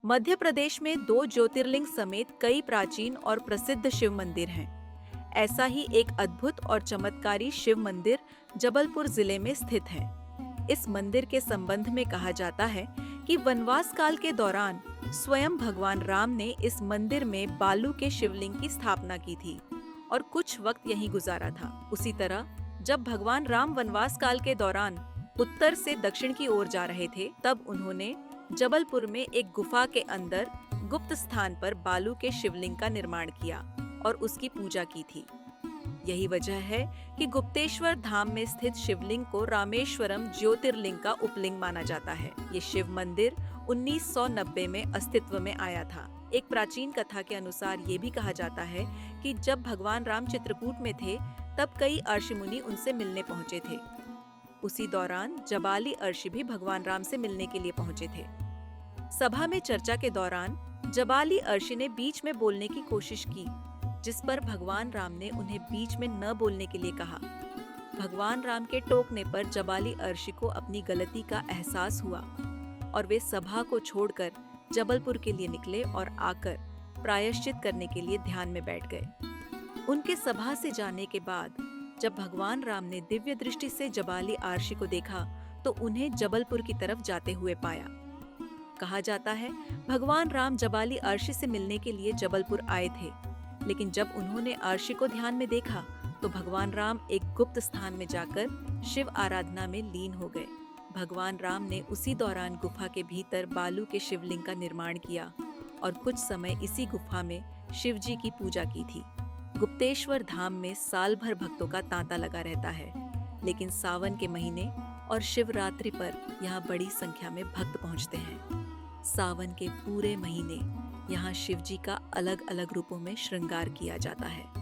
मध्य प्रदेश में दो ज्योतिर्लिंग समेत कई प्राचीन और प्रसिद्ध शिव मंदिर हैं। ऐसा ही एक अद्भुत और चमत्कारी शिव मंदिर जबलपुर जिले में स्थित है। इस मंदिर के संबंध में कहा जाता है कि वनवास काल के दौरान स्वयं भगवान राम ने इस मंदिर में बालू के शिवलिंग की स्थापना की थी और कुछ वक्त यहीं गुजारा था। उसी तरह जब भगवान राम वनवास काल के दौरान उत्तर से दक्षिण की ओर जा रहे थे, तब उन्होंने जबलपुर में एक गुफा के अंदर गुप्त स्थान पर बालू के शिवलिंग का निर्माण किया और उसकी पूजा की थी। यही वजह है कि गुप्तेश्वर धाम में स्थित शिवलिंग को रामेश्वरम ज्योतिर्लिंग का उपलिंग माना जाता है। ये शिव मंदिर 1990 में अस्तित्व में आया था। एक प्राचीन कथा के अनुसार ये भी कहा जाता है कि जब भगवान राम चित्रकूट में थे, तब कई अर्षि मुनि उनसे मिलने पहुंचे थे। उसी दौरान जबाली अर्षि भी भगवान राम से मिलने के लिए पहुंचे थे। सभा में चर्चा के दौरान जबाली अर्षि ने बीच में बोलने की कोशिश की, जिस पर भगवान राम ने उन्हें बीच में न बोलने के लिए कहा। भगवान राम के टोकने पर जबाली अर्षि को अपनी गलती का एहसास हुआ और वे सभा को छोड़कर जबलपुर के लिए निकले और आकर प्रायश्चित करने के लिए ध्यान में बैठ गए। उनके सभा से जाने के बाद जब भगवान राम ने दिव्य दृष्टि से जबाली अर्षि को देखा, तो उन्हें जबलपुर की तरफ जाते हुए पाया। कहा जाता है भगवान राम जबाली अर्षि से मिलने के लिए जबलपुर आए थे, लेकिन जब उन्होंने अर्षि को ध्यान में देखा तो भगवान राम एक गुप्त स्थान में जाकर शिव आराधना में लीन हो गए। भगवान राम ने उसी दौरान गुफा के भीतर बालू के शिवलिंग का निर्माण किया और कुछ समय इसी गुफा में शिव जी की पूजा की थी। गुप्तेश्वर धाम में साल भर भक्तों का तांता लगा रहता है, लेकिन सावन के महीने और शिवरात्रि पर यहाँ बड़ी संख्या में भक्त पहुँचते हैं। सावन के पूरे महीने यहाँ शिव जी का अलग अलग रूपों में श्रृंगार किया जाता है।